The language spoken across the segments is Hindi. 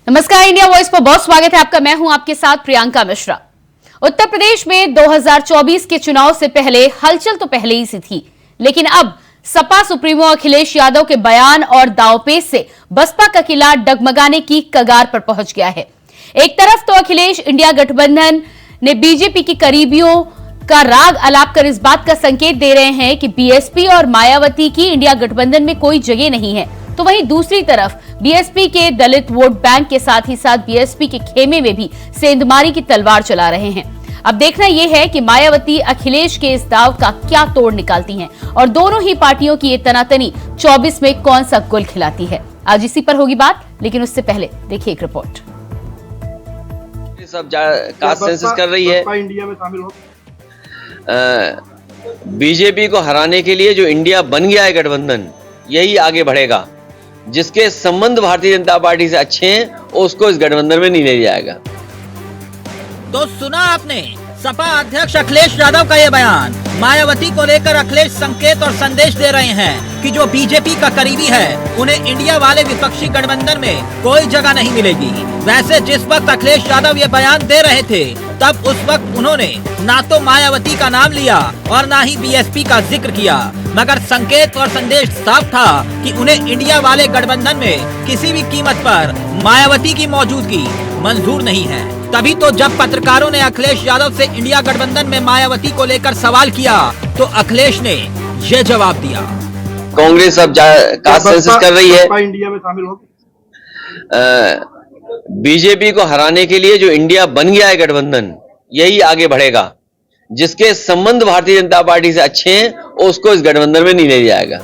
नमस्कार, इंडिया वॉइस पर बहुत स्वागत है आपका। मैं हूं आपके साथ प्रियंका मिश्रा। उत्तर प्रदेश में 2024 के चुनाव से पहले हलचल तो पहले ही सी थी, लेकिन अब सपा सुप्रीमो अखिलेश यादव के बयान और दांवपेच से बसपा का किला डगमगाने की कगार पर पहुंच गया है। एक तरफ तो अखिलेश इंडिया गठबंधन ने बीजेपी की करीबियों का राग अलाप कर इस बात का संकेत दे रहे हैं कि बीएसपी और मायावती की इंडिया गठबंधन में कोई जगह नहीं है, तो वहीं दूसरी तरफ बीएसपी के दलित वोट बैंक के साथ ही साथ बीएसपी के खेमे में भी सेंधमारी की तलवार चला रहे हैं। अब देखना यह है कि मायावती अखिलेश के इस दाव का क्या तोड़ निकालती हैं और दोनों ही पार्टियों की ये तनातनी 24 में कौन सा गुल खिलाती है। आज इसी पर होगी बात, लेकिन उससे पहले देखिए एक रिपोर्ट। सब कास्ट सेंसस कर रही है। इंडिया में शामिल हो बीजेपी को हराने के लिए जो इंडिया बन गया है गठबंधन, यही आगे बढ़ेगा। जिसके संबंध भारतीय जनता पार्टी से अच्छे हैं, उसको इस गठबंधन में नहीं ले जाएगा। तो सुना आपने सपा अध्यक्ष अखिलेश यादव का ये बयान। मायावती को लेकर अखिलेश संकेत और संदेश दे रहे हैं कि जो बीजेपी का करीबी है, उन्हें इंडिया वाले विपक्षी गठबंधन में कोई जगह नहीं मिलेगी। वैसे जिस वक्त अखिलेश यादव ये बयान दे रहे थे, तब उस वक्त उन्होंने ना तो मायावती का नाम लिया और ना ही बीएसपी का जिक्र किया, मगर संकेत और संदेश साफ था कि उन्हें इंडिया वाले गठबंधन में किसी भी कीमत पर मायावती की मौजूदगी मंजूर नहीं है। तभी तो जब पत्रकारों ने अखिलेश यादव से इंडिया गठबंधन में मायावती को लेकर सवाल किया, तो अखिलेश ने ये जवाब दिया। कांग्रेस अब कास्ट सेंसस कर रही है। इंडिया में शामिल हो बीजेपी को हराने के लिए जो इंडिया बन गया है गठबंधन, यही आगे बढ़ेगा। जिसके संबंध भारतीय जनता पार्टी से अच्छे हैं, उसको इस गठबंधन में नहीं ले जाएगा।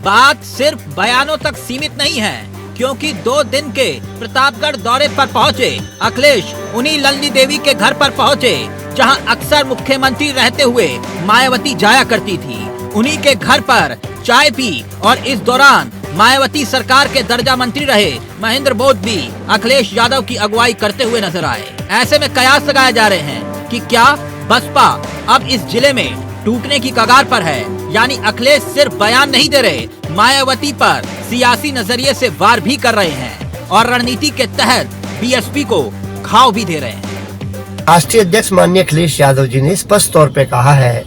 बात सिर्फ बयानों तक सीमित नहीं है, क्योंकि 2 दिन के प्रतापगढ़ दौरे पर पहुंचे अखिलेश उन्हीं ललनी देवी के घर पर पहुंचे, जहां अक्सर मुख्यमंत्री रहते हुए मायावती जाया करती थी। उन्हीं के घर पर चाय पी और इस दौरान मायावती सरकार के दर्जा मंत्री रहे महेंद्र बोध भी अखिलेश यादव की अगुवाई करते हुए नजर आए। ऐसे में कयास लगाए जा रहे हैं कि क्या बसपा अब इस जिले में टूटने की कगार पर है। यानी अखिलेश सिर्फ बयान नहीं दे रहे, मायावती पर सियासी नजरिए से वार भी कर रहे हैं और रणनीति के तहत बीएसपी को घाव भी दे रहे हैं। राष्ट्रीय अध्यक्ष माननीय अखिलेश यादव जी ने स्पष्ट तौर पे कहा है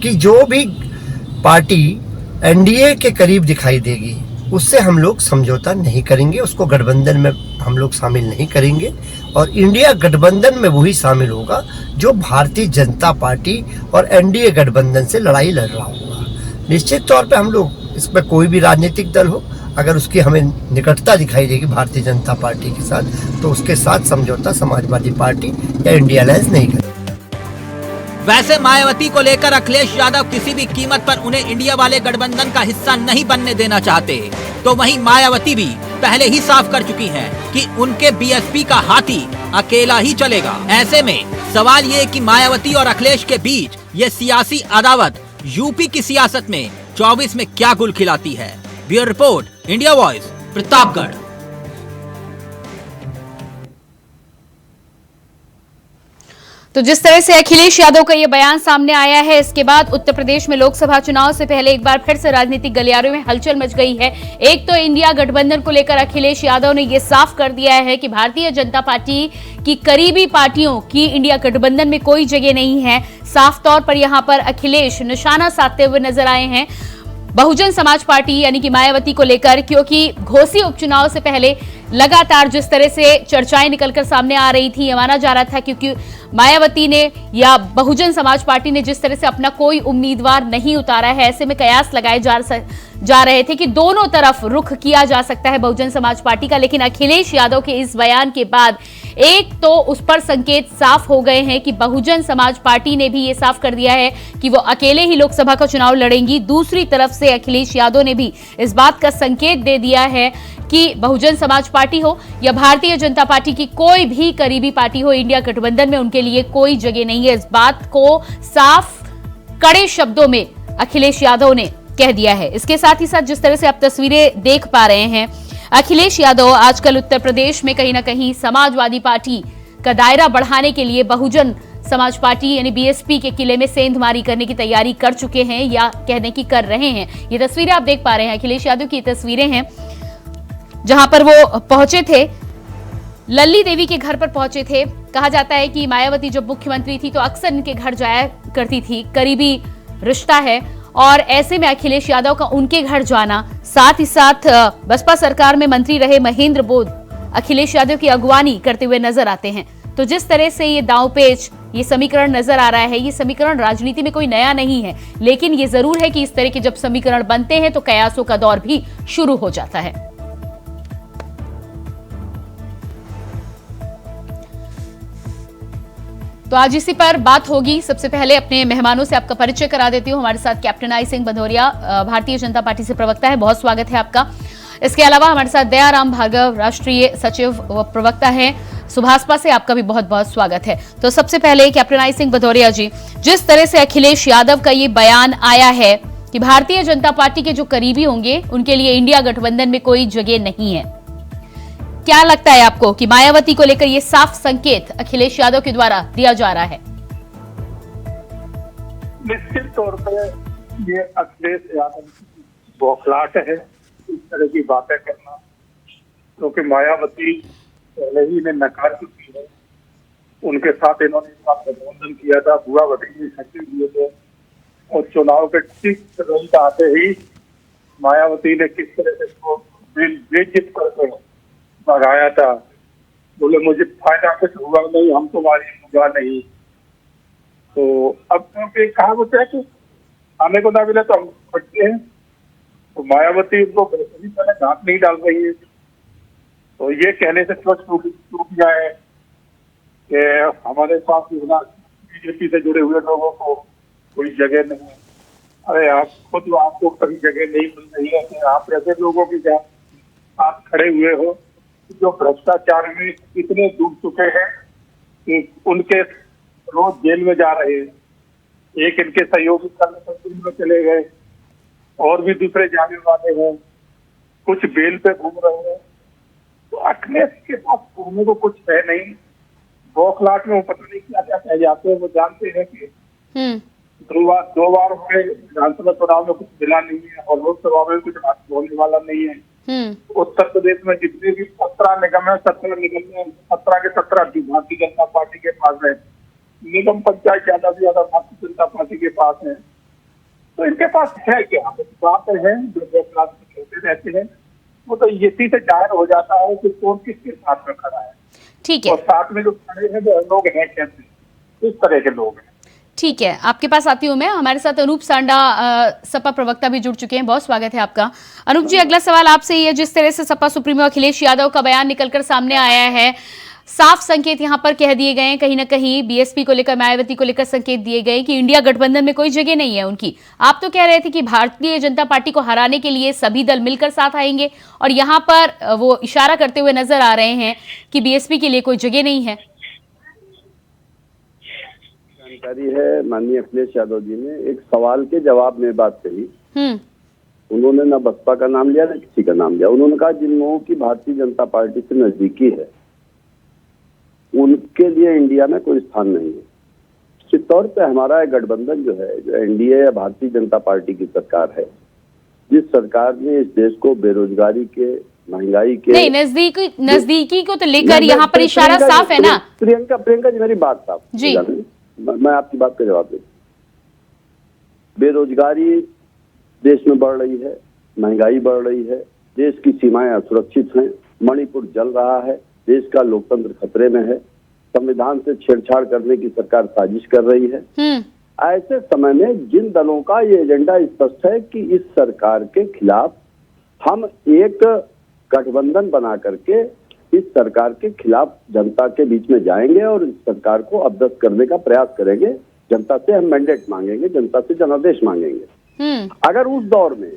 कि जो भी पार्टी एनडीए के करीब दिखाई देगी, उससे हम लोग समझौता नहीं करेंगे, उसको गठबंधन में हम लोग शामिल नहीं करेंगे और इंडिया गठबंधन में वही शामिल होगा जो भारतीय जनता पार्टी और एनडीए गठबंधन से लड़ाई लड़ रहा होगा। निश्चित तौर पे हम लोग इसमें कोई भी राजनीतिक दल हो, अगर उसकी हमें निकटता दिखाई देगी भारतीय जनता पार्टी के साथ, तो उसके साथ समझौता समाजवादी पार्टी या इंडिया अलायंस नहीं करेगी। वैसे मायावती को लेकर अखिलेश यादव किसी भी कीमत पर उन्हें इंडिया वाले गठबंधन का हिस्सा नहीं बनने देना चाहते, तो वहीं मायावती भी पहले ही साफ कर चुकी हैं कि उनके बीएसपी का हाथी अकेला ही चलेगा। ऐसे में सवाल ये कि मायावती और अखिलेश के बीच ये सियासी अदावत यूपी की सियासत में 24 में क्या गुल खिलाती है। Bureau report, India voice, Pratapgarh. तो जिस तरह से अखिलेश यादव का ये बयान सामने आया है, इसके बाद उत्तर प्रदेश में लोकसभा चुनाव से पहले एक बार फिर से राजनीतिक गलियारों में हलचल मच गई है। एक तो इंडिया गठबंधन को लेकर अखिलेश यादव ने यह साफ कर दिया है कि भारतीय जनता पार्टी की करीबी पार्टियों की इंडिया गठबंधन में कोई जगह नहीं है। साफ तौर पर यहां पर अखिलेश निशाना साधते हुए नजर आए हैं बहुजन समाज पार्टी यानी कि मायावती को लेकर, क्योंकि घोसी उपचुनाव से पहले लगातार जिस तरह से चर्चाएं निकलकर सामने आ रही थी, यह माना जा रहा था क्योंकि मायावती ने या बहुजन समाज पार्टी ने जिस तरह से अपना कोई उम्मीदवार नहीं उतारा है, ऐसे में कयास लगाए जा रहे थे कि दोनों तरफ रुख किया जा सकता है बहुजन समाज पार्टी का। लेकिन अखिलेश यादव के इस बयान के बाद एक तो उस पर संकेत साफ हो गए हैं कि बहुजन समाज पार्टी ने भी ये साफ कर दिया है कि वो अकेले ही लोकसभा का चुनाव लड़ेंगी। दूसरी तरफ से अखिलेश यादव ने भी इस बात का संकेत दे दिया है कि बहुजन समाज पार्टी हो या भारतीय जनता पार्टी की कोई भी करीबी पार्टी हो, इंडिया गठबंधन में उनके लिए कोई जगह नहीं है। इस बात को साफ कड़े शब्दों में अखिलेश यादव ने कह दिया है। इसके साथ ही साथ जिस तरह से आप तस्वीरें देख पा रहे हैं, अखिलेश यादव आजकल उत्तर प्रदेश में कहीं ना कहीं समाजवादी पार्टी का दायरा बढ़ाने के लिए बहुजन समाज पार्टी यानी बीएसपी के किले में सेंधमारी करने की तैयारी कर चुके हैं या कहने की कर रहे हैं। ये तस्वीरें आप देख पा रहे हैं, अखिलेश यादव की तस्वीरें हैं। जहां पर वो पहुंचे थे, लल्ली देवी के घर पर पहुंचे थे। कहा जाता है कि मायावती जब मुख्यमंत्री थी तो अक्सर इनके घर जाया करती थी, करीबी रिश्ता है। और ऐसे में अखिलेश यादव का उनके घर जाना, साथ ही साथ बसपा सरकार में मंत्री रहे महेंद्र बोध अखिलेश यादव की अगवानी करते हुए नजर आते हैं। तो जिस तरह से ये दांवपेच, ये समीकरण नजर आ रहा है, ये समीकरण राजनीति में कोई नया नहीं है, लेकिन ये जरूर है कि इस तरह के जब समीकरण बनते हैं तो कयासों का दौर भी शुरू हो जाता है। तो आज इसी पर बात होगी। सबसे पहले अपने मेहमानों से आपका परिचय करा देती हूँ। हमारे साथ captain I Singh Bhadauria, Bharatiya Janata party से प्रवक्ता है, बहुत स्वागत है आपका। इसके अलावा हमारे साथ दयाराम भार्गव, राष्ट्रीय सचिव व प्रवक्ता है, सुभाषपा से, आपका भी बहुत बहुत स्वागत है। तो सबसे पहले कैप्टन आई सिंह भदौरिया जी, जिस तरह से अखिलेश यादव का ये बयान आया है कि भारतीय जनता पार्टी के जो करीबी होंगे उनके लिए इंडिया गठबंधन में कोई जगह नहीं है, क्या लगता है आपको कि मायावती को लेकर ये साफ संकेत अखिलेश यादव के द्वारा दिया जा रहा है? निश्चित तौर पर ये अखिलेश यादव की बौखलाहट है इस तरह की बातें करना, क्योंकि मायावती पहले ही इन्हें नकार चुकी है। उनके साथ इन्होंने गठबंधन किया था, बुआ भतीजी सचिव दिए थे, और चुनाव के ठीक रिजल्ट आते ही मायावती ने किस तरह से इसको बेइज्जत करके भगाया था। बोले मुझे फायदा कुछ हुआ नहीं, हम तुम्हारी हुआ नहीं। तो अब क्योंकि कहावत है कि खाने को ना मिले तो हम फटते हैं, तो मायावती उनको बेहतरीन तरह दांत नहीं डाल रही है। तो ये कहने से चूक गया है कि हमारे पास बीजेपी से जुड़े हुए लोगों को कोई जगह नहीं है। अरे आप खुद आपको कहीं जगह नहीं मिल रही है कि आप ऐसे लोगों की साथ खड़े हुए हो जो भ्रष्टाचार में इतने डूब चुके हैं कि उनके रोज जेल में जा रहे हैं। एक इनके सहयोगी जेल में चले गए, और भी दूसरे जाने वाले हैं, कुछ बेल पे घूम रहे हैं। तो अखिलेश के पास घूमने को कुछ है नहीं। बौखलाहट में वो पता नहीं क्या क्या कह जाते हैं। वो जानते हैं कि दो बार हुए विधानसभा चुनाव में कुछ मिला नहीं है, और लोकसभा में कुछ होने वाला नहीं है। उत्तर प्रदेश में जितने भी 17 निगम है, 17 निगम में 17 के 17 भारतीय जनता पार्टी के पास है। निगम पंचायत ज्यादा से ज्यादा भारतीय जनता पार्टी के पास है। तो इनके पास है क्या? बात है जो कहते रहते हैं, वो तो इसी से जाहिर हो जाता है कि कौन किसके साथ में खड़ा है। ठीक है, और साथ में जो खड़े हैं वो लोग हैं कैसे, किस तरह के लोग हैं। ठीक है, आपके पास आती हूं मैं। हमारे साथ अनूप सांडा, सपा प्रवक्ता भी जुड़ चुके हैं, बहुत स्वागत है आपका। अनूप जी, अगला सवाल आपसे ये, जिस तरह से सपा सुप्रीमो अखिलेश यादव का बयान निकलकर सामने आया है, साफ संकेत यहां पर कह दिए गए हैं, कहीं ना कहीं बीएसपी को लेकर, मायावती को लेकर संकेत दिए गए कि इंडिया गठबंधन में कोई जगह नहीं है उनकी। आप तो कह रहे थे कि भारतीय जनता पार्टी को हराने के लिए सभी दल मिलकर साथ आएंगे, और यहां पर वो इशारा करते हुए नजर आ रहे हैं कि बीएसपी के लिए कोई जगह नहीं है। जानकारी है, माननीय अखिलेश यादव जी ने एक सवाल के जवाब में बात कही। उन्होंने ना बसपा का नाम लिया, ना किसी का नाम लिया। उन्होंने कहा जिन लोगों की भारतीय जनता पार्टी से नजदीकी है उनके लिए इंडिया में कोई स्थान नहीं है। निश्चित तौर पे हमारा गठबंधन जो है, जो एनडीए या भारतीय जनता पार्टी की सरकार है, जिस सरकार ने इस देश को बेरोजगारी के, महंगाई के, नहीं, नजदीकी को तो लेकर यहाँ पर इशारा साफ है ना। प्रियंका जी, मेरी बात साफ जी, मैं आपकी बात का जवाब देता। बेरोजगारी देश में बढ़ रही है, महंगाई बढ़ रही है, देश की सीमाएं असुरक्षित हैं, मणिपुर जल रहा है, देश का लोकतंत्र खतरे में है, संविधान से छेड़छाड़ करने की सरकार साजिश कर रही है। ऐसे समय में जिन दलों का ये एजेंडा स्पष्ट है कि इस सरकार के खिलाफ हम एक गठबंधन बना करके इस सरकार के खिलाफ जनता के बीच में जाएंगे और इस सरकार को अपदस्थ करने का प्रयास करेंगे, जनता से हम मैंडेट मांगेंगे, जनता से जनादेश मांगेंगे। अगर उस दौर में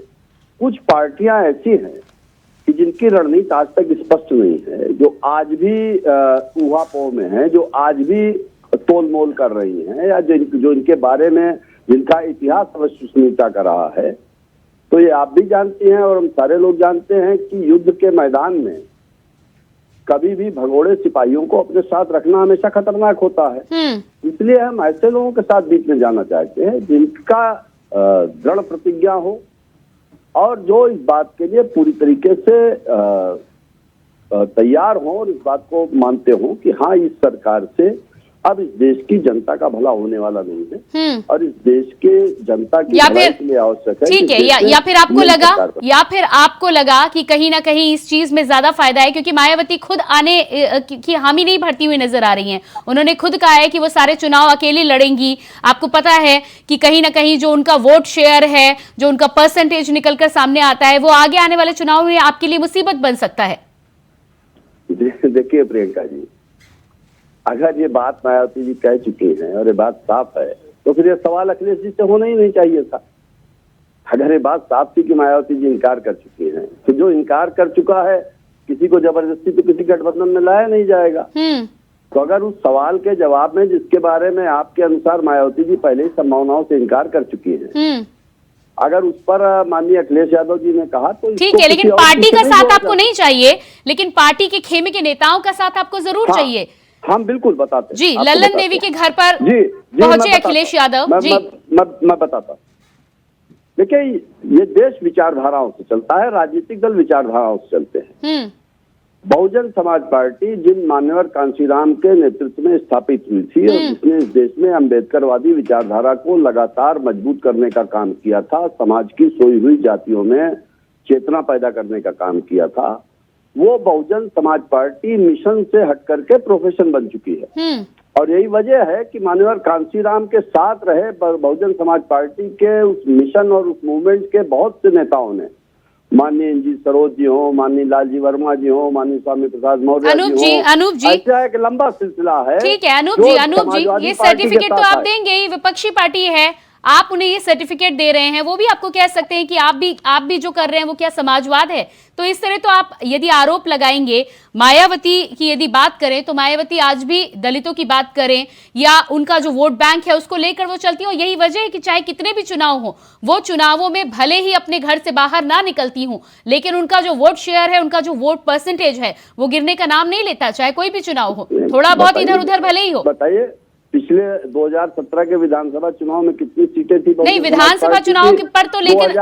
कुछ पार्टियां ऐसी हैं कि जिनकी रणनीति आज तक स्पष्ट नहीं है, जो आज भी ऊहापोह में है, जो आज भी तोल मोल कर रही हैं, या जो इनके बारे में जिनका इतिहास अविश्वसनीयता का रहा है, तो ये आप भी जानती हैं और हम सारे लोग जानते हैं कि युद्ध के मैदान में कभी भी भगोड़े सिपाहियों को अपने साथ रखना हमेशा खतरनाक होता है। इसलिए हम ऐसे लोगों के साथ बीच में जाना चाहते हैं जिनका दृढ़ प्रतिज्ञा हो और जो इस बात के लिए पूरी तरीके से तैयार हों और इस बात को मानते हों कि हाँ, इस सरकार से अब इस देश की जनता का भला होने वाला नहीं है और इस देश के जनता की भलाई के लिए आवश्यक है। ठीक है, या फिर आपको लगा कि कहीं ना कहीं इस चीज में ज्यादा फायदा है, क्योंकि मायावती खुद आने की हामी नहीं भरती हुई नजर आ रही हैं। उन्होंने खुद कहा है कि वो सारे चुनाव अकेली लड़ेंगी। आपको पता है कि कहीं ना कहीं जो उनका वोट शेयर है, जो उनका परसेंटेज निकलकर सामने आता है, वो आगे आने वाले चुनाव में आपके लिए मुसीबत बन सकता है। देखिए प्रियंका जी, अगर ये बात मायावती जी कह चुकी हैं और ये बात साफ है, तो फिर ये सवाल अखिलेश जी से होना ही नहीं चाहिए था। अगर ये बात साफ थी कि मायावती जी इनकार कर चुकी हैं, तो जो इनकार कर चुका है किसी को जबरदस्ती तो किसी गठबंधन में लाया नहीं जाएगा। तो अगर उस सवाल के जवाब में, जिसके बारे में आपके अनुसार मायावती जी पहले ही संभावनाओं से इनकार कर चुकी है, अगर उस पर माननीय अखिलेश यादव जी ने कहा तो ठीक है, लेकिन पार्टी का साथ आपको नहीं चाहिए, लेकिन पार्टी के खेमे के नेताओं का साथ आपको जरूर चाहिए। हम बिल्कुल बताते जी। लल्लन देवी के घर पर पहुंचे अखिलेश यादव जी। मैं बताता। देखिए, ये देश विचारधाराओं से चलता है, राजनीतिक दल विचारधाराओं से चलते हैं। बहुजन समाज पार्टी जिन मान्यवर कांशीराम के नेतृत्व में स्थापित हुई थी और जिसने इस देश में अम्बेडकरवादी विचारधारा को लगातार मजबूत करने का काम किया था, समाज की सोई हुई जातियों में चेतना पैदा करने का काम किया था, वो बहुजन समाज पार्टी मिशन से हट करके प्रोफेशन बन चुकी है। और यही वजह है कि मान्यवर कांशीराम के साथ रहे बहुजन समाज पार्टी के उस मिशन और उस मूवमेंट के बहुत से नेताओं ने, माननीय एनजी सरोज जी हो, माननीय लालजी वर्मा जी हो, माननीय स्वामी प्रसाद मौर्य अनूप जी, ऐसा एक लंबा सिलसिला है। ठीक है अनूप जी, ये सर्टिफिकेट तो आप देंगे ही, विपक्षी पार्टी है, आप उन्हें ये सर्टिफिकेट दे रहे हैं, वो भी आपको कह सकते हैं कि आप भी जो कर रहे हैं वो क्या समाजवाद है। तो इस तरह तो आप यदि आरोप लगाएंगे, मायावती की यदि बात करें तो मायावती आज भी दलितों की बात करें या उनका जो वोट बैंक है उसको लेकर वो चलती हो। यही वजह है कि चाहे कितने भी चुनाव हो, वो चुनावों में भले ही अपने घर से बाहर ना निकलती हूं, लेकिन उनका जो वोट शेयर है, उनका जो वोट परसेंटेज है, वो गिरने का नाम नहीं लेता, चाहे कोई भी चुनाव हो, थोड़ा बहुत इधर उधर भले ही हो। बताइए, पिछले 2017 के विधानसभा चुनाव में कितनी सीटें थी? नहीं, विधानसभा चुनाव पर तो, लेकिन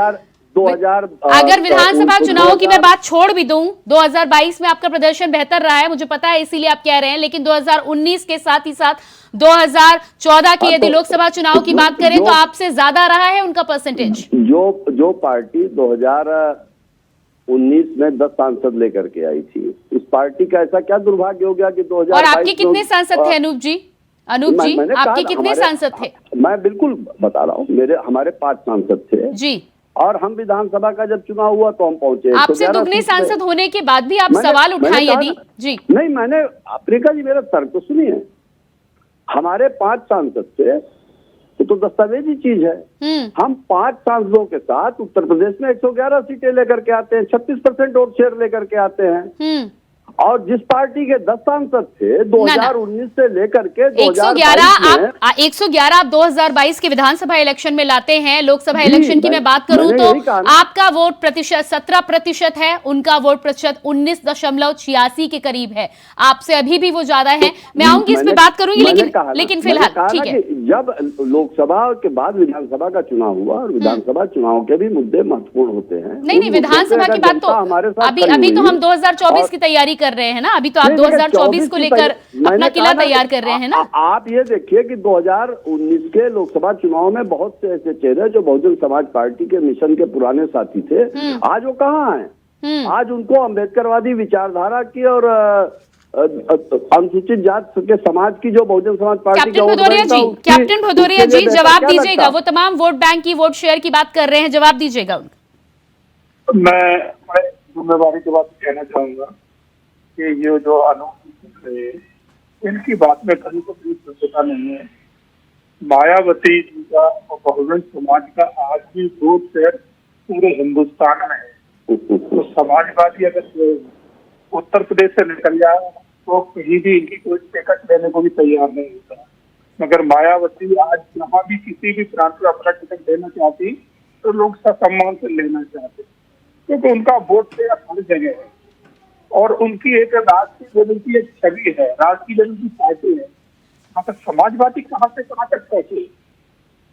2000 अगर विधानसभा चुनाव की मैं बात छोड़ भी दूं, 2022 में आपका प्रदर्शन बेहतर रहा है, मुझे पता है, इसीलिए आप कह रहे हैं, लेकिन 2019 के साथ ही साथ 2014 की यदि लोकसभा चुनाव की बात करें तो आपसे ज्यादा रहा है उनका परसेंटेज। जो पार्टी 2019 में 10 सांसद लेकर के आई थी, उस पार्टी का ऐसा क्या दुर्भाग्य हो गया कि 2022 और आपके कितने सांसद थे अनूप जी? आपके कितने सांसद थे? मैं बिल्कुल बता रहा हूँ, हमारे 5 सांसद थे जी। और हम विधानसभा का जब चुनाव हुआ तो हम पहुंचे। आपसे दुगने सांसद होने के बाद भी आप सवाल उठाएं यदि जी। नहीं, मैंने प्रियंका जी मेरा तर्क तो सुनिए, हमारे 5 सांसद थे तो दस्तावेजी चीज है। हम 5 सांसदों के साथ उत्तर प्रदेश में 111 सीटें लेकर के आते हैं, 36% वोट शेयर लेकर के आते हैं। और जिस पार्टी के 10 सांसद थे 2019 से लेकर के 111 आप 2022 के विधानसभा इलेक्शन में लाते हैं। लोकसभा इलेक्शन की मैं बात करूं तो आपका वोट प्रतिशत 17% है, उनका वोट प्रतिशत 19.86 के करीब है, आपसे अभी भी वो ज्यादा है। मैं आऊंगी इस पे बात करूंगी, लेकिन फिलहाल ठीक है। जब लोकसभा के बाद विधानसभा का चुनाव हुआ और विधानसभा चुनाव के भी मुद्दे महत्वपूर्ण होते हैं। नहीं, विधानसभा की बात तो अभी तो हम 2024 की तैयारी कर रहे हैं ना, अभी तो आप 2024 को लेकर अपना किला तैयार कर रहे हैं ना। आप ये देखिए कि 2019 के लोकसभा चुनाव में बहुत से ऐसे चेहरे जो बहुजन समाज पार्टी के मिशन के पुराने साथी थे, आज वो कहाँ हैं? आज उनको अम्बेडकरवादी विचारधारा की और अनुसूचित जाति के समाज की जो बहुजन समाज पार्टी कैप्टन भदौरिया जी जवाब दीजिएगा। वो तमाम वोट बैंक की, वोट शेयर की बात कर रहे हैं, जवाब दीजिएगा। मैं जिम्मेवारी के बाद कहना चाहूंगा कि ये जो अनूप है, इनकी बात में कहीं तो कोई सत्यता नहीं है। मायावती जी का और बहुजन समाज का आज भी वोट शेयर पूरे हिंदुस्तान में है। तो समाजवादी अगर उत्तर प्रदेश से निकल जाए तो कहीं भी इनकी कोई टिकट लेने को भी तैयार नहीं होता। मगर मायावती आज जहाँ भी किसी भी प्रांत में अपना टिकट लेना चाहती तो लोग सम्मान से लेना चाहते, क्योंकि उनका वोट शेयर हर जगह है और उनकी एक राष्ट्रीय लेवल की एक छवि है, राष्ट्रीय लेवल की पार्टी है। मतलब समाजवादी कहाँ से कहाँ तक पहुंचे।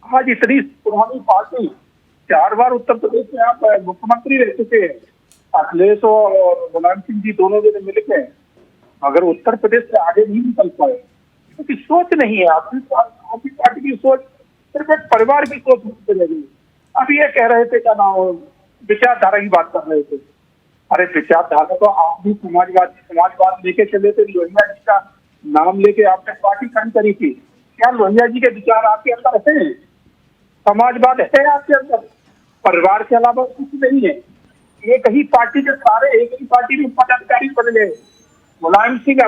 आज इतनी पुरानी पार्टी, 4 बार उत्तर प्रदेश में आप मुख्यमंत्री रह चुके हैं, अखिलेश और मुलायम सिंह जी दोनों जने मिलके अगर उत्तर प्रदेश से आगे नहीं निकल पाए, क्योंकि सोच नहीं है आपकी पार्टी की सोच सिर्फ एक परिवार की सोच चलेगी। अब ये कह रहे थे क्या नाम, विचारधारा की बात कर रहे थे। अरे विचारधारा तो आप भी समाजवाद लेके चले थे, लोहिया जी का नाम लेके आपने पार्टी खड़ी करी थी। क्या लोहिया जी के विचार आपके अंदर है? समाजवाद है आपके अंदर? परिवार के अलावा कुछ नहीं है। एक ही पार्टी के सारे एक ही पार्टी में पदाधिकारी बन गए। मुलायम सिंह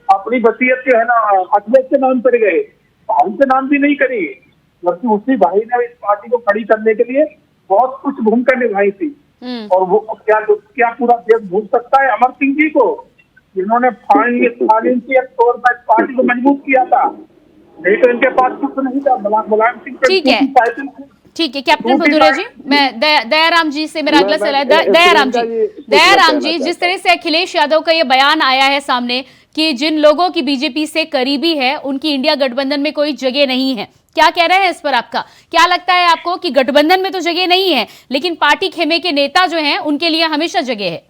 अपनी वसीयत जो है ना अखिलेश के नाम पर गए, भाई के नाम भी नहीं करी, जबकि उसी भाई ने इस पार्टी को खड़ी करने के लिए बहुत कुछ भूमिका निभाई थी। और वो क्या पूरा देश भूल सकता है अमर सिंह जी को, जिन्होंने फाइनेंशियल तौर पर पार्टी को मजबूत किया था। नहीं तो इनके पास कुछ नहीं था। मुलायम सिंह ठीक है, ठीक है कैप्टन भदौरिया जी, मैं दयाराम जी से मेरा अगला सवाल है। दयाराम जी, जिस तरह से अखिलेश यादव का ये बयान आया है सामने कि जिन लोगों की बीजेपी से करीबी है उनकी इंडिया गठबंधन में कोई जगह नहीं है, क्या कह रहे हैं इस पर? आपका क्या लगता है आपको कि गठबंधन में तो जगह नहीं है, लेकिन पार्टी खेमे के नेता जो हैं उनके लिए हमेशा जगह है?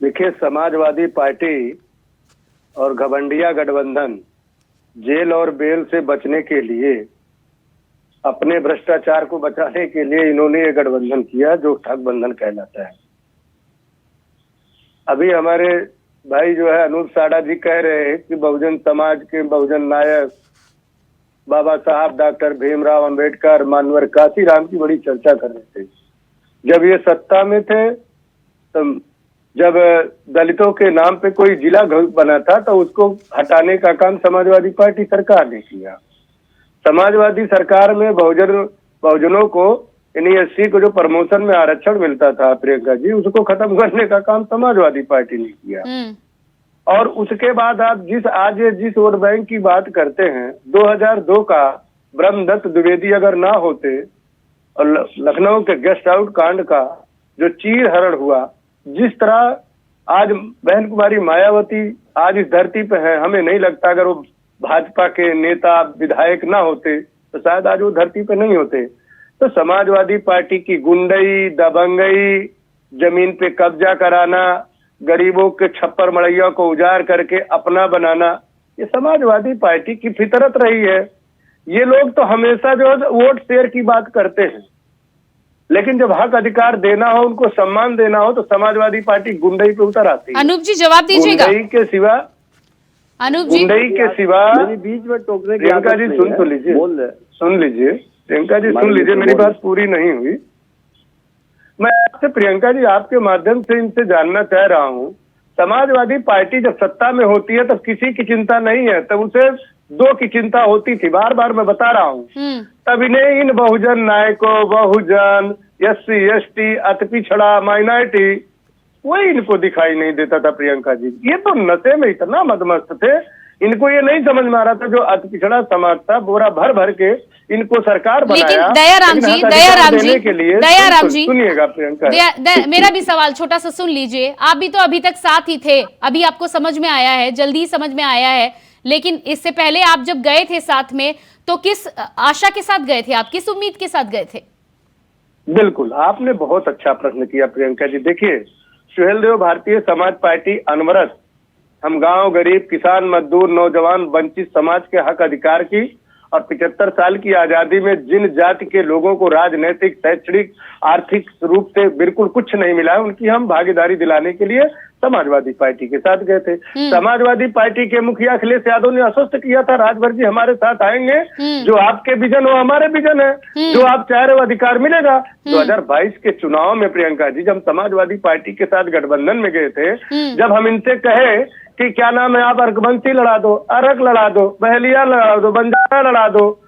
देखिए, समाजवादी पार्टी और घमंडिया गठबंधन जेल और बेल से बचने के लिए, अपने भ्रष्टाचार को बचाने के लिए इन्होंने ये गठबंधन किया जो ठगबंधन कहलाता है। अभी हमारे भाई जो है अनूप साड़ा जी कह रहे हैं कि बहुजन समाज के बहुजन नायक बाबा साहब डॉक्टर भीमराव अंबेडकर, मानवर काशीराम की बड़ी चर्चा कर रहे थे। जब ये सत्ता में थे, तो जब दलितों के नाम पे कोई जिला बना था तो उसको हटाने का काम समाजवादी पार्टी सरकार ने किया। समाजवादी सरकार में बहुजनों को यानी एससी को जो प्रमोशन में आरक्षण मिलता था प्रियंका जी, उसको खत्म करने का काम समाजवादी पार्टी ने किया। और उसके बाद आप जिस वोट बैंक की बात करते हैं, 2002 का ब्रह्मदत्त द्विवेदी अगर ना होते और लखनऊ के गेस्ट हाउस कांड का जो चीर हरण हुआ, जिस तरह आज बहन कुमारी मायावती आज इस धरती पे है, हमें नहीं लगता अगर वो भाजपा के नेता विधायक ना होते तो शायद आज वो धरती पे नहीं होते। तो समाजवादी पार्टी की गुंडई, दबंगई, जमीन पे कब्जा कराना, गरीबों के छप्पर मड़ैया को उजाड़ करके अपना बनाना, ये समाजवादी पार्टी की फितरत रही है। ये लोग तो हमेशा जो वोट शेयर की बात करते हैं, लेकिन जब हक अधिकार देना हो, उनको सम्मान देना हो, तो समाजवादी पार्टी गुंडई पे उतर आती है। अनूप जी जवाब दीजिएगा। गुंडई के सिवा बीच में टोकने की प्रियंका जी सुन तो लीजिए, सुन लीजिए प्रियंका जी, सुन लीजिए, मेरी बात पूरी नहीं हुई। मैं आपसे प्रियंका जी आपके माध्यम से इनसे जानना चाह रहा हूँ, समाजवादी पार्टी जब सत्ता में होती है तब किसी की चिंता नहीं है, तब उसे दो की चिंता होती थी। बार बार मैं बता रहा हूँ, तब इन्हें इन बहुजन नायकों, बहुजन, SC ST, अति पिछड़ा, माइनॉरिटी, कोई इनको दिखाई नहीं देता था प्रियंका जी। ये तो नशे में इतना मदमस्त थे, इनको ये नहीं समझ में आ रहा था जो अति पिछड़ा समाज था, बोरा भर भर के इनको सरकार बनाया। लेकिन दयाराम जी सुनिएगा प्रियंका, मेरा भी सवाल छोटा सा सुन लीजिए। आप भी तो अभी तक साथ ही थे, अभी आपको समझ में आया है, जल्दी ही समझ में आया है, लेकिन इससे पहले आप जब गए थे साथ में तो किस आशा के साथ गए थे, आप किस उम्मीद के साथ गए थे? बिल्कुल, आपने बहुत अच्छा प्रश्न किया प्रियंका जी। देखिए, सुहेल देव भारतीय समाज पार्टी अनवरत हम गांव, गरीब, किसान, मजदूर, नौजवान, वंचित समाज के हक अधिकार की और 75 साल की आजादी में जिन जाति के लोगों को राजनीतिक, शैक्षणिक, आर्थिक रूप से बिल्कुल कुछ नहीं मिला है, उनकी हम भागीदारी दिलाने के लिए समाजवादी पार्टी के साथ गए थे। समाजवादी पार्टी के मुखिया अखिलेश यादव ने आश्वस्त किया था, राजभर जी हमारे साथ आएंगे, जो आपके विजन वो हमारे विजन है, जो आप चाह रहे हो अधिकार मिलेगा। 2022 के चुनाव में प्रियंका जी जब समाजवादी पार्टी के साथ गठबंधन में गए थे, जब हम इनसे कहे कि क्या नाम है, आप अर्कबंसी लड़ा दो, अरक लड़ा दो, बहलिया लड़ा दो, बंजारा लड़ा दो,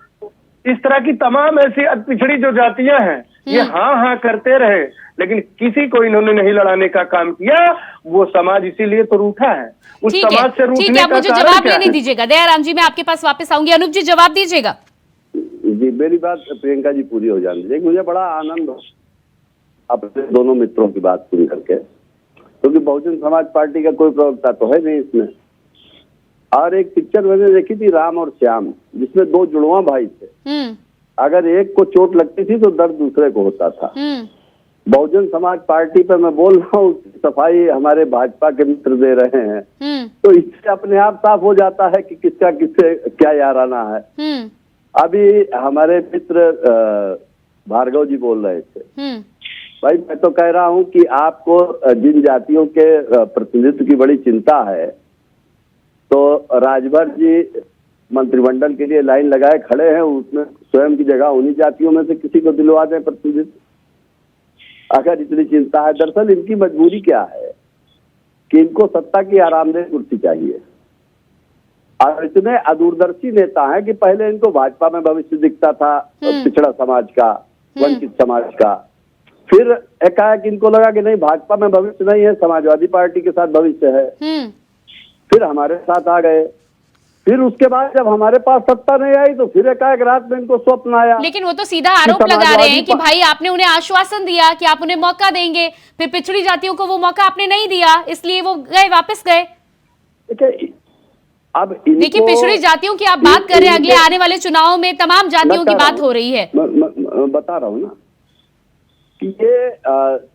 इस तरह की तमाम ऐसी पिछड़ी जो जातियां हैं, ये हाँ करते रहे, लेकिन किसी को इन्होंने नहीं लड़ाने का काम किया। वो समाज इसीलिए तो रूठा है, उस समाज से रूठने का मुझे जवाब लेने दीजिएगा। दयाराम जी मैं आपके पास वापस आऊंगी, अनूप जी जवाब दीजिएगा। जी, मेरी बात प्रियंका जी पूरी हो जाने दीजिए। मुझे बड़ा आनंद हो अपने दोनों मित्रों की बात सुन करके, क्योंकि बहुजन समाज पार्टी का कोई प्रवक्ता तो है नहीं इसमें। और एक पिक्चर मैंने देखी थी, राम और श्याम, जिसमें दो जुड़वा भाई थे, अगर एक को चोट लगती थी तो दर्द दूसरे को होता था। बहुजन समाज पार्टी पे मैं बोल रहा हूँ, सफाई हमारे भाजपा के मित्र दे रहे हैं, तो इससे अपने आप साफ हो जाता है कि किसका किससे क्या याराना है। अभी हमारे मित्र भार्गव जी बोल रहे थे, भाई मैं तो कह रहा हूँ कि आपको जिन जातियों के प्रतिनिधित्व की बड़ी चिंता है, तो राजभर जी मंत्रिमंडल के लिए लाइन लगाए खड़े हैं, उसमें स्वयं की जगह उन्हीं जातियों में से किसी को दिलवा दें प्रतिनिधित्व। अगर इतनी चिंता है, दरअसल इनकी मजबूरी क्या है कि इनको सत्ता की आरामदेह कुर्सी चाहिए, और इतने अदूरदर्शी नेता हैं कि पहले इनको भाजपा में भविष्य दिखता था पिछड़ा समाज का, वंचित समाज का, फिर एकाएक इनको लगा कि नहीं भाजपा में भविष्य नहीं है, समाजवादी पार्टी के साथ भविष्य है, फिर हमारे साथ आ गए। फिर उसके बाद जब हमारे पास सत्ता नहीं आई तो फिर एकाएक रात में इनको स्वप्न आया। लेकिन वो तो सीधा आरोप लगा रहे हैं कि भाई आपने उन्हें आश्वासन दिया कि आप उन्हें मौका देंगे, फिर पिछड़ी जातियों को वो मौका आपने नहीं दिया, इसलिए वो गए, वापस गए। अब देखिए, पिछड़ी जातियों की आप बात कर रहे हैं, अगले आने वाले चुनाव में तमाम जातियों की बात हो रही है। बता रहा हूँ ना कि ये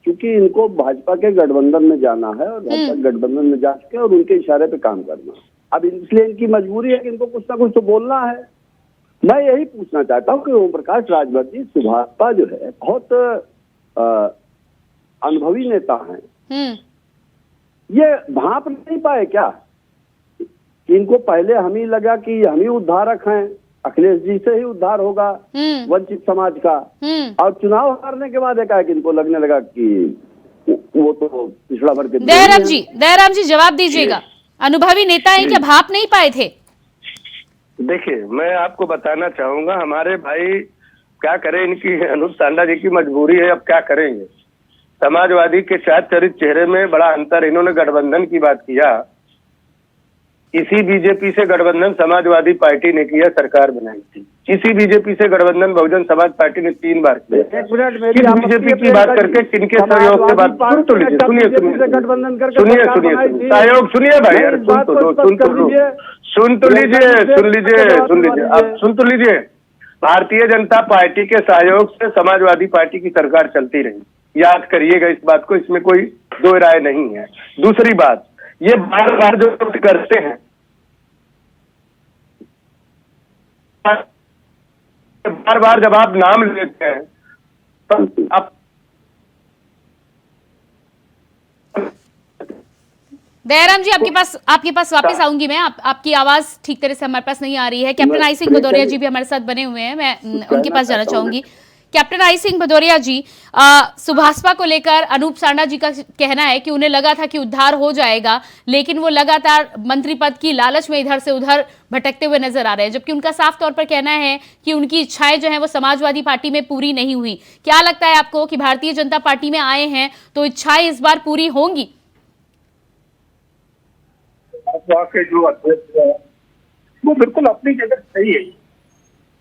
चूंकि इनको भाजपा के गठबंधन में जाना है और भाजपा गठबंधन में जाके और उनके इशारे पे काम करना, अब इसलिए इनकी मजबूरी है कि इनको कुछ ना कुछ तो बोलना है। मैं यही पूछना चाहता हूँ कि ओम प्रकाश राजभर जी सुभाषपा जो है बहुत अनुभवी नेता हैं, ये भांप नहीं पाए क्या कि इनको पहले हम ही लगा कि हम ही उद्धारक हैं, अखिलेश जी से ही उद्धार होगा वंचित समाज का, और चुनाव हारने के बाद एकाएक इनको लगने लगा कि वो तो पिछड़ा वर्ग के। दयाराम जी जवाब दीजिएगा, अनुभवी नेता हैं, क्या भाप नहीं पाए थे? देखिए, मैं आपको बताना चाहूंगा, हमारे भाई क्या करें, इनकी अनूप सांडा जी की मजबूरी है, अब क्या करेंगे। समाजवादी के चार चरित्र चेहरे में बड़ा अंतर। इन्होंने गठबंधन की बात किया, इसी बीजेपी से गठबंधन समाजवादी पार्टी ने किया, सरकार बनाई थी। इसी बीजेपी से गठबंधन बहुजन समाज पार्टी ने 3 बार किया। किस बीजेपी की बात करके, किनके सहयोग से बात, सुन तो लीजिए, सुनिए सहयोग, सुनिए भाई यार, सुन तो लीजिए, आप सुन तो लीजिए। भारतीय जनता पार्टी के सहयोग से समाजवादी पार्टी की सरकार चलती रही, याद करिएगा इस बात को, इसमें कोई दो राय नहीं है। दूसरी बात, ये बार बार जो करते हैं, बार बार जब आप नाम लेते हैं तो आप दयाराम जी आपके पास वापस आऊंगी मैं। आपकी आवाज ठीक तरह से हमारे पास नहीं आ रही है। कैप्टन आई सिंह भदौरिया जी भी हमारे साथ बने हुए हैं, मैं उनके पास जाना चाहूंगी। कैप्टन आई सिंह भदौरिया जी, सुभाषपा को लेकर अनूप सांडा जी का कहना है कि उन्हें लगा था कि उद्धार हो जाएगा, लेकिन वो लगातार मंत्री पद की लालच में इधर से उधर भटकते हुए नजर आ रहे हैं, जबकि उनका साफ तौर पर कहना है कि उनकी इच्छाएं जो हैं वो समाजवादी पार्टी में पूरी नहीं हुई। क्या लगता है आपको कि भारतीय जनता पार्टी में आए हैं तो इच्छाएं इस बार पूरी होंगी? के जो अध्यक्ष है वो बिल्कुल अपनी जगह सही है,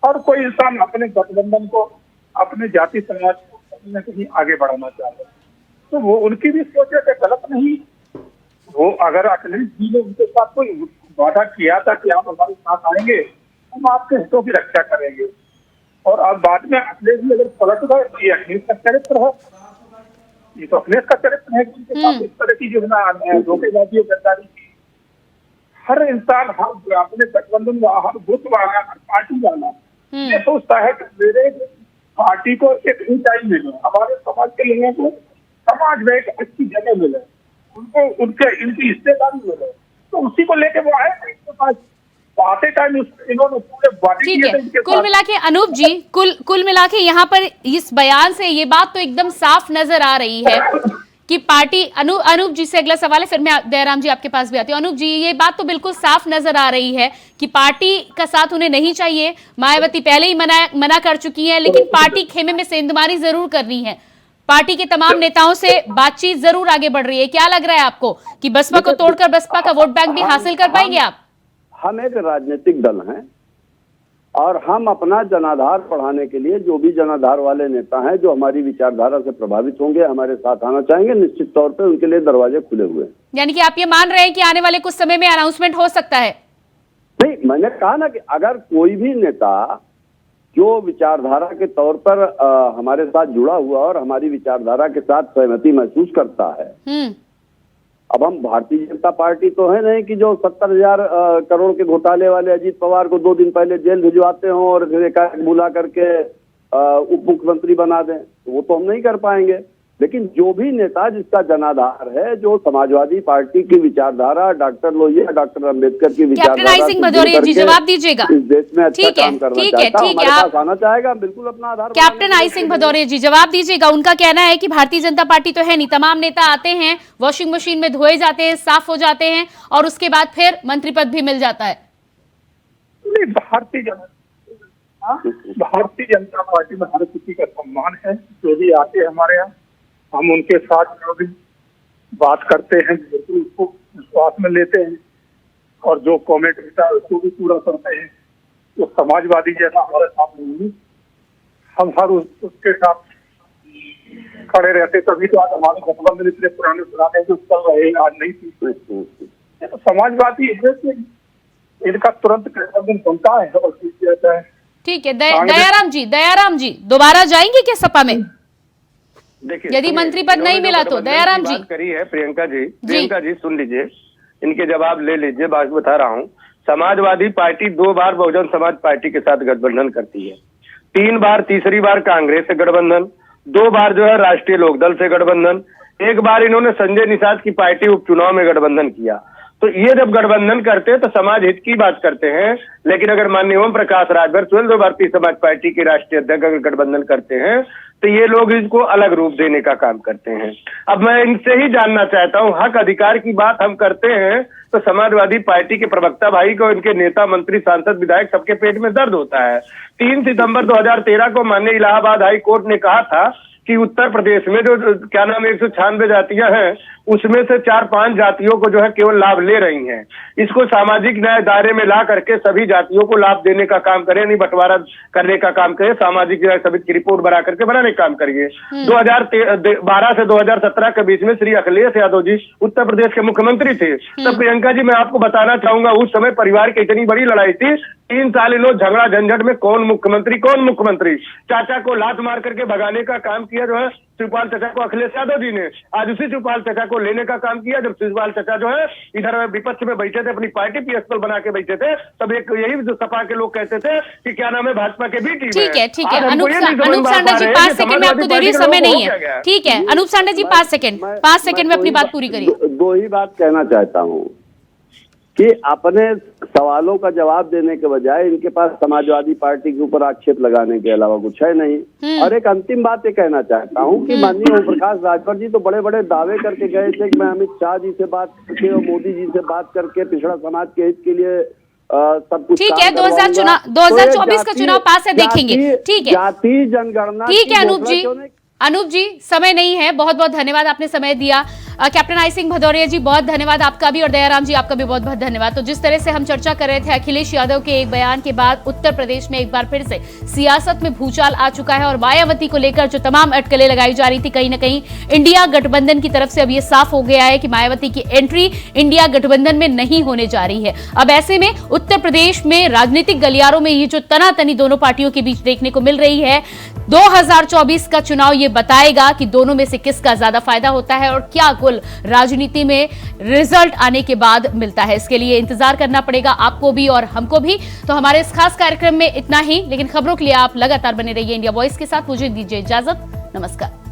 और कोई इंसान अपने गठबंधन को, अपने जाति समाज को कहीं न कहीं आगे बढ़ाना चाहते हैं, तो वो उनकी भी सोच है कि गलत नहीं। वो अगर अखिलेश जी ने उनके साथ कोई वादा किया था कि आप हमारे साथ आएंगे, हम आपके हितों की रक्षा करेंगे, और अब बाद में अखिलेश जी अगर पलट गए तो ये अखिलेश का चरित्र है, ये तो अखिलेश का चरित्र है कि उनके साथ इस तरह की जो है धोखेबाजी और गद्दारी की। हर इंसान, हर अपने गठबंधन वाला, हर बूथ वाला, हर पार्टी वाला ये सोचता है कि मेरे पार्टी को एक ऊंचाई मिले, हमारे समाज के लोगों को समाज में एक अच्छी जगह मिले, उनको इनकी हिस्सेदारी मिले, तो उसी को लेके वो आए इनके पास। आते टाइम इन्होंने पूरे वादे किए थे इनके साथ। कुल मिला के अनूप जी, कुल मिला के यहाँ पर इस बयान से ये बात तो एकदम साफ नजर आ रही है कि पार्टी, अनूप जी से अगला सवाल है, फिर मैं दयाराम जी आपके पास भी आती हूँ। अनूप जी, ये बात तो बिल्कुल साफ नजर आ रही है कि पार्टी का साथ उन्हें नहीं चाहिए। मायावती पहले ही मना कर चुकी है, लेकिन पार्टी खेमे में सेंधमारी जरूर करनी है। पार्टी के तमाम नेताओं से बातचीत जरूर आगे बढ़ रही है। क्या लग रहा है आपको कि बसपा को तोड़कर बसपा का वोट बैंक भी हासिल कर पाएंगे आप? हम एक राजनीतिक दल हैं और हम अपना जनाधार बढ़ाने के लिए जो भी जनाधार वाले नेता हैं जो हमारी विचारधारा से प्रभावित होंगे, हमारे साथ आना चाहेंगे, निश्चित तौर पे उनके लिए दरवाजे खुले हुए हैं। यानी कि आप ये मान रहे हैं कि आने वाले कुछ समय में अनाउंसमेंट हो सकता है? नहीं, मैंने कहा ना कि अगर कोई भी नेता जो विचारधारा के तौर पर हमारे साथ जुड़ा हुआ और हमारी विचारधारा के साथ सहमति महसूस करता है। अब हम भारतीय जनता पार्टी तो है नहीं कि जो 70,000 करोड़ के घोटाले वाले अजीत पवार को 2 दिन पहले जेल भिजवाते हो और फिर एकाएक बुला करके उप मुख्यमंत्री बना दें, तो वो तो हम नहीं कर पाएंगे। लेकिन जो भी नेता जिसका जनाधार है, जो समाजवादी पार्टी की विचारधारा, डॉक्टर लोहिया, डॉक्टर अंबेडकर की विचारधारा, सिंह भदौरिया जी जवाब दीजिएगा। इस देश में अच्छा काम करना चाहता है, हमारे पास आना चाहेगा, बिल्कुल अपना आधार। कैप्टन आई सिंह भदौरिया जी जवाब दीजिएगा। उनका कहना है कि भारतीय जनता पार्टी तो है नहीं, तमाम नेता आते हैं, वॉशिंग मशीन में धोए जाते हैं, साफ हो जाते हैं और उसके बाद फिर मंत्री पद भी मिल जाता है। भारतीय जनता पार्टी में हर किसी का सम्मान है। जो भी आते हैं हमारे यहाँ, हम उनके साथ जो भी बात करते हैं बिल्कुल उसको विश्वास में लेते हैं और जो कमेंट होता है उसको भी पूरा करते हैं। तो समाजवादी जैसा हमारे साथ नहीं, हम हर उसके साथ खड़े रहते, तभी तो आज हमारे गठबंधन इतने पुराने जो चल रहे हैं आज नहीं थी। तो समाजवादी है कि इनका तुरंत गठबंधन बनता है और जीत जाता है। ठीक है, दयाराम जी दोबारा जाएंगे क्या सपा में? देखिए, यदि मंत्री पद नहीं मिला तो दयाराम जी करी है प्रियंका जी सुन लीजिए, इनके जवाब ले लीजिए। बात बता रहा हूँ, समाजवादी पार्टी 2 बार बहुजन समाज पार्टी के साथ गठबंधन करती है, 3 बार, तीसरी बार कांग्रेस से गठबंधन, 2 बार जो है राष्ट्रीय लोकदल से गठबंधन, 1 बार इन्होंने संजय निषाद की पार्टी उपचुनाव में गठबंधन किया। तो ये जब गठबंधन करते हैं तो समाज हित की बात करते हैं। लेकिन अगर माननीय ओम प्रकाश राजभर जो भारतीय समाज पार्टी के राष्ट्रीय अध्यक्ष अगर गठबंधन करते हैं तो ये लोग इसको अलग रूप देने का काम करते हैं। अब मैं इनसे ही जानना चाहता हूँ, हक अधिकार की बात हम करते हैं तो समाजवादी पार्टी के प्रवक्ता भाई को, इनके नेता, मंत्री, सांसद, विधायक सबके पेट में दर्द होता है। 3 सितंबर 2013 को माननीय इलाहाबाद हाई कोर्ट ने कहा था कि उत्तर प्रदेश में जो 196 जातियां हैं उसमें से 4-5 जातियों को जो है केवल लाभ ले रही हैं। इसको सामाजिक न्याय दायरे में ला करके सभी जातियों को लाभ देने का काम करें, नहीं बंटवारा करने का काम करें। सामाजिक न्याय समिति की रिपोर्ट बना करके बनाने का काम करिए। 2012 से 2017 के बीच में श्री अखिलेश यादव जी उत्तर प्रदेश के मुख्यमंत्री थे। तब प्रियंका जी मैं आपको बताना चाहूंगा, उस समय परिवार की इतनी बड़ी लड़ाई थी, 3 साल लोग झगड़ा झंझट में कौन मुख्यमंत्री, चाचा को लात मार करके भगाने का काम किया जो है शिवपाल चाचा को अखिलेश यादव जी ने। आज उसी शिवपाल चाचा को लेने का काम किया। जब शिवपाल चाचा जो है इधर विपक्ष में बैठे थे, अपनी पार्टी पीएसएल बना के बैठे थे, तब एक यही जो सपा के लोग कहते थे कि क्या नाम है भाजपा के बी टीम। ठीक है अनूप सांडा जी 5 सेकंड में आपको दे रही, समय नहीं है। ठीक है अनूप सांडा जी 5 सेकंड में अपनी बात पूरी करिए। 2 ही बात कहना चाहता हूँ कि अपने सवालों का जवाब देने के बजाय इनके पास समाजवादी पार्टी के ऊपर आक्षेप लगाने के अलावा कुछ है नहीं। और एक अंतिम बात ये कहना चाहता हूँ कि माननीय ओम प्रकाश राजभर जी तो बड़े बड़े दावे करके गए थे कि मैं अमित शाह जी से बात करके और मोदी जी से बात करके पिछड़ा समाज के हित के लिए सब कुछ। ठीक है, 2024 का चुनाव पास है, देखेंगे। ठीक है, जाति जनगणना। ठीक है अनूप जी समय नहीं है। बहुत बहुत धन्यवाद, आपने समय दिया। कैप्टन आई सिंह भदौरिया जी बहुत धन्यवाद आपका भी, और दयाराम जी आपका भी बहुत बहुत धन्यवाद। तो जिस तरह से हम चर्चा कर रहे थे, अखिलेश यादव के एक बयान के बाद उत्तर प्रदेश में एक बार फिर से सियासत में भूचाल आ चुका है और मायावती को लेकर जो तमाम अटकलें लगाई जा रही थी, कहीं ना कहीं इंडिया गठबंधन की तरफ से अब ये साफ हो गया है कि मायावती की एंट्री इंडिया गठबंधन में नहीं होने जा रही है। अब ऐसे में उत्तर प्रदेश में राजनीतिक गलियारों में ये जो तनातनी दोनों पार्टियों के बीच देखने को मिल रही है, 2024 का चुनाव ये बताएगा कि दोनों में से किसका ज्यादा फायदा होता है और क्या कुल राजनीति में रिजल्ट आने के बाद मिलता है। इसके लिए इंतजार करना पड़ेगा आपको भी और हमको भी। तो हमारे इस खास कार्यक्रम में इतना ही, लेकिन खबरों के लिए आप लगातार बने रहिए इंडिया वॉइस के साथ। मुझे दीजिए इजाजत, नमस्कार।